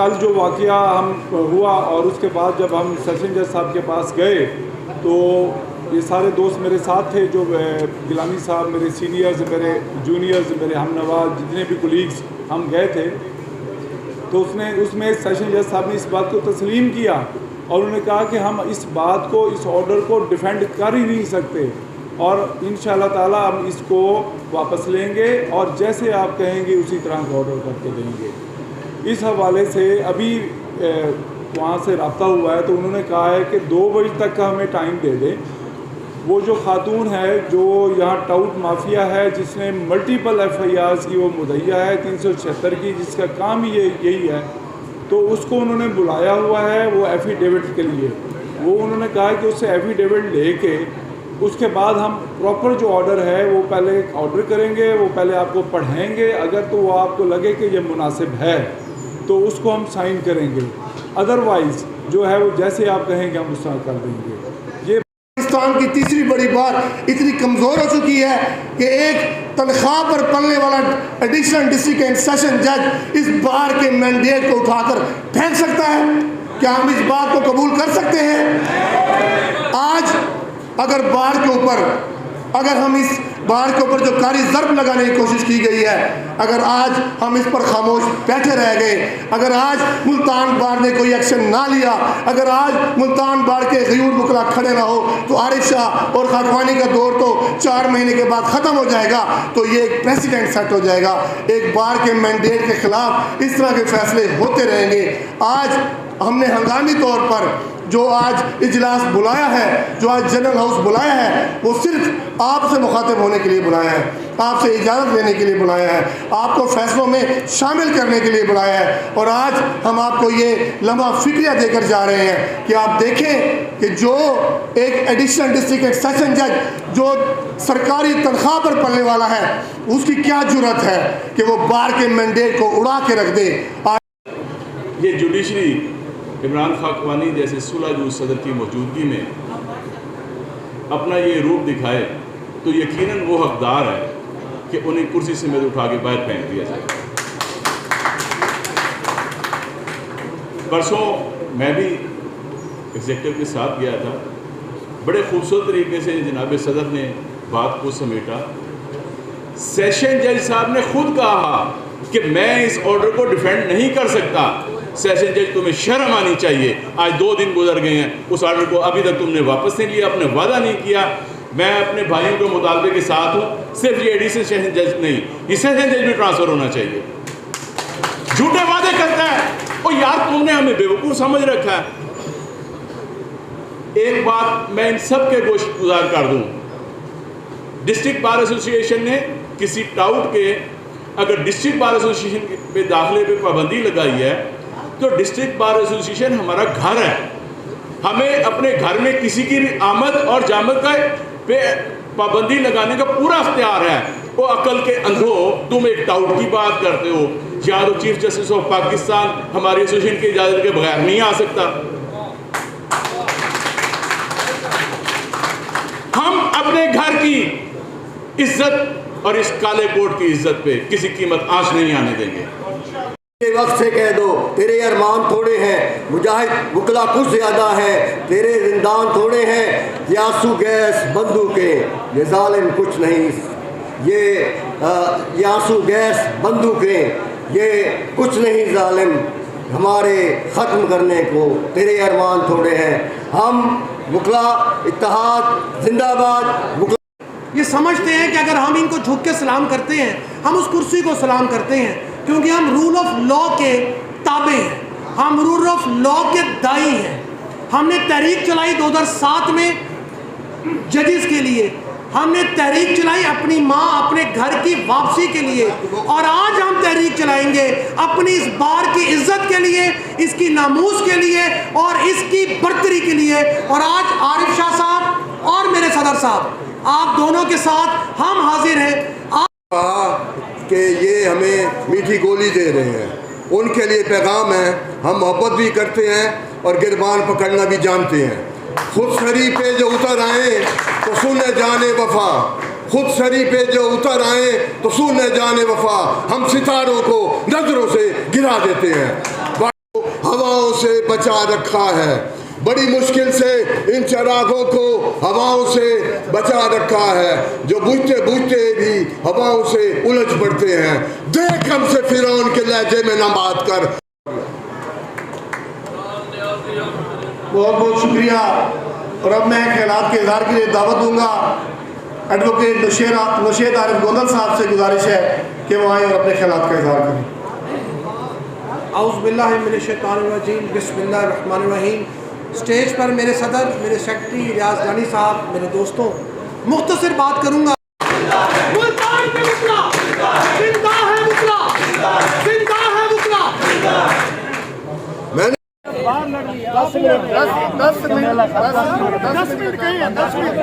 कल जो वाक़या हम हुआ और उसके बाद जब हम सेशन जज साहब के पास गए तो ये सारे दोस्त मेरे साथ थे, जो गिलानी साहब, मेरे सीनियर्स, मेरे जूनियर्स, मेरे हमनवाज, जितने भी कोलीग्स हम गए थे। तो उसमें सेशन जज साहब ने इस बात को तस्लीम किया और उन्होंने कहा कि हम इस बात को, इस ऑर्डर को डिफेंड कर ही नहीं सकते और इंशाअल्लाह ताला हम इसको वापस लेंगे और जैसे आप कहेंगे उसी तरह का ऑर्डर करके देंगे। इस हवाले से अभी वहाँ से रब्ता हुआ है तो उन्होंने कहा है कि 2 बजे तक का हमें टाइम दे दें। वो जो खातून है जो यहाँ टाउट माफिया है, जिसने मल्टीपल FIRs की वो मुद्दइया है 376 की, जिसका काम ही यही है, तो उसको उन्होंने बुलाया हुआ है वो एफिडेविट के लिए। वो उन्होंने कहा कि उससे एफिडेविट लेके उसके बाद हम प्रॉपर जो ऑर्डर है वो पहले ऑर्डर करेंगे, वो पहले आपको पढ़ाएंगे, अगर तो वो आपको लगे कि ये मुनासिब है तो उसको हम साइन करेंगे, अदरवाइज़ जो है वो जैसे आप कहेंगे हम उस तरह कर देंगे। ये पाकिस्तान की तीसरी बड़ी बार इतनी कमज़ोर हो चुकी है कि एक तनख्वाह पर पलने वाला एडिशनल डिस्ट्रिक्ट एंड सेशन जज इस बार के मैंडेट को उठाकर फेंक सकता है। क्या हम इस बात को कबूल कर सकते हैं? आज अगर हम इस बार के ऊपर जो कारी ज़र्ब लगाने की कोशिश की गई है, अगर आज हम इस पर खामोश बैठे रह गए, अगर आज मुल्तान बार ने कोई एक्शन ना लिया, अगर आज मुल्तान बार के गयूर मुकला खड़े ना हो तो आरिफ शाह और खाकवानी का दौर तो 4 महीने के बाद ख़त्म हो जाएगा। तो ये एक प्रेसिडेंट सेट हो जाएगा। एक बार के मैंडेट के ख़िलाफ़ इस तरह के फैसले होते रहेंगे। आज हमने हंगामी तौर पर जो आज इजलास बुलाया है, जो आज जनरल हाउस बुलाया है, वो सिर्फ आपसे मुखातिब होने के लिए बुलाया है, आपसे इजाज़त लेने के लिए बुलाया है, आपको फैसलों में शामिल करने के लिए बुलाया है। और आज हम आपको ये लम्हा फिक्रिया देकर जा रहे हैं कि आप देखें कि जो एक एडिशनल डिस्ट्रिक्ट एंड सेशन जज जो सरकारी तनख्वाह पर पलने वाला है, उसकी क्या जुर्रत है कि वो बार के मैंडेट को उड़ा के रख दे। ये जुडिशरी इमरान खाकवानी जैसे सुलहजूज सदर की मौजूदगी में अपना ये रूप दिखाए तो यकीनन वो हकदार है कि उन्हें कुर्सी से में उठा के बाहर फेंक दिया जाए। परसों मैं भी एग्जेक्टिव के साथ गया था, बड़े खूबसूरत तरीके से जनाब सदर ने बात को समेटा। सेशन जज साहब ने खुद कहा कि मैं इस ऑर्डर को डिफेंड नहीं कर सकता। सेशन जज तुम्हें शर्म आनी चाहिए, आज 2 दिन गुजर गए हैं, उस ऑर्डर को अभी तक तुमने वापस नहीं लिया, अपने वादा नहीं किया। मैं अपने भाइयों के मुतालबे के साथ हूँ, सिर्फ ये एडिशनल सेशन जज नहीं, ये सेशन जज भी ट्रांसफ़र होना चाहिए। झूठे वादे करता है, और यार तुमने हमें बेवकूफ़ समझ रखा है। एक बात मैं इन सब के गोश्त गुजार कर दूँ, डिस्ट्रिक्ट बार एसोसिएशन ने किसी टाउट के अगर डिस्ट्रिक्ट बार एसोसिएशन पे दाखिले पे पाबंदी लगाई है तो डिस्ट्रिक्ट बार एसोसिएशन हमारा घर है, हमें अपने घर में किसी की भी आमद और जामद का पे पाबंदी लगाने का पूरा अख्तियार है। वो अकल के अंधो तुम एक टाउट की बात करते हो, या तो चीफ जस्टिस ऑफ पाकिस्तान हमारी एसोसिएशन की इजाज़त के बगैर नहीं आ सकता। हम अपने घर की इज्जत और इस काले कोट की इज्जत पे किसी कीमत आंच नहीं आने देंगे। वक्त से कह दो तेरे अरमान थोड़े हैं, मुजाहिद मुकला कुछ ज़्यादा है, तेरे जिंदान थोड़े हैं, ये आंसू गैस बंदूकें, ये जालिम कुछ नहीं, ये आंसू गैस बंदूकें, ये कुछ नहीं जालिम, हमारे ख़त्म करने को तेरे अरमान थोड़े हैं। हम मुकला इत्तेहाद जिंदाबाद। ये समझते हैं कि अगर हम इनको झुक के सलाम करते हैं, हम उस कुर्सी को सलाम करते हैं, क्योंकि हम रूल ऑफ लॉ के ताबे हैं, हम रूल ऑफ लॉ के दाई हैं। हमने तहरीक चलाई 2007 में जजेस के लिए, हमने तहरीक चलाई अपनी माँ अपने घर की वापसी के लिए, और आज हम तहरीक चलाएंगे अपनी इस बार की इज्जत के लिए, इसकी नामूस के लिए और इसकी बरतरी के लिए। और आज आरिफ शाह साहब और मेरे सदर साहब, आप दोनों के साथ हम हाजिर हैं। कि ये हमें मीठी गोली दे रहे हैं, उनके लिए पैगाम है, हम मोहब्बत भी करते हैं और गिरबान पकड़ना भी जानते हैं। खुद सरी पे जो उतर आए तो सुने जाने वफा, खुद सरी पे जो उतर आए तो सुने जाने वफा, हम सितारों को नजरों से गिरा देते हैं। हवाओं से बचा रखा है। बड़ी मुश्किल से इन चिरागों को हवाओं से बचा रखा है, जो बुझते बुझते भी हवाओं से उलझ पड़ते हैं। देख हमसे फिरौन के लहजे में न बात कर। बहुत बहुत शुक्रिया। और अब मैं ख्यालात के इजहार के लिए दावत दूंगा एडवोकेट नौशेद आरिफ गोंदल साहब से गुजारिश है कि वो आए और अपने ख्यालात का इजहार करें। औज़ुबिल्लाहिमिनश्शैतानिर्रजीम, बिस्मिल्लाहिर्रहमानिर्रहीम। स्टेज पर मेरे सदर, मेरे सेक्रेटरी रियाज जानी साहब, मेरे दोस्तों, मुख्तसर बात करूंगा। मुल्तान के मुखला, जिंदा है मुखला, जिंदा है मुखला। मैंने 10 मिनट कहिए, 10 मिनट।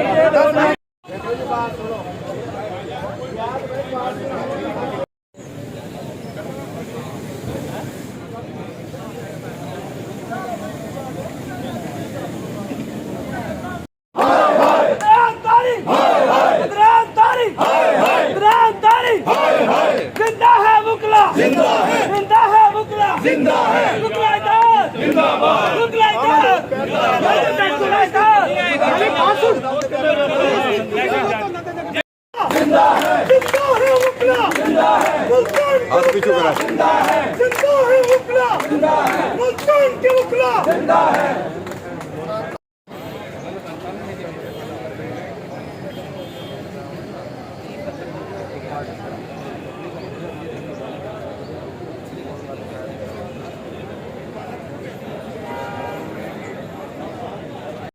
जिंदा है मुकला, जिंदा है, जिंदा है मुकला, जिंदा है मुकला इताद, जिंदाबाद मुकला इताद, मुकला इताद, जिंदा है मुकला, जिंदा है मुल्तान के मुकला, जिंदा है, जिंदा है मुकला, जिंदा है मुल्तान के मुकला, जिंदा है।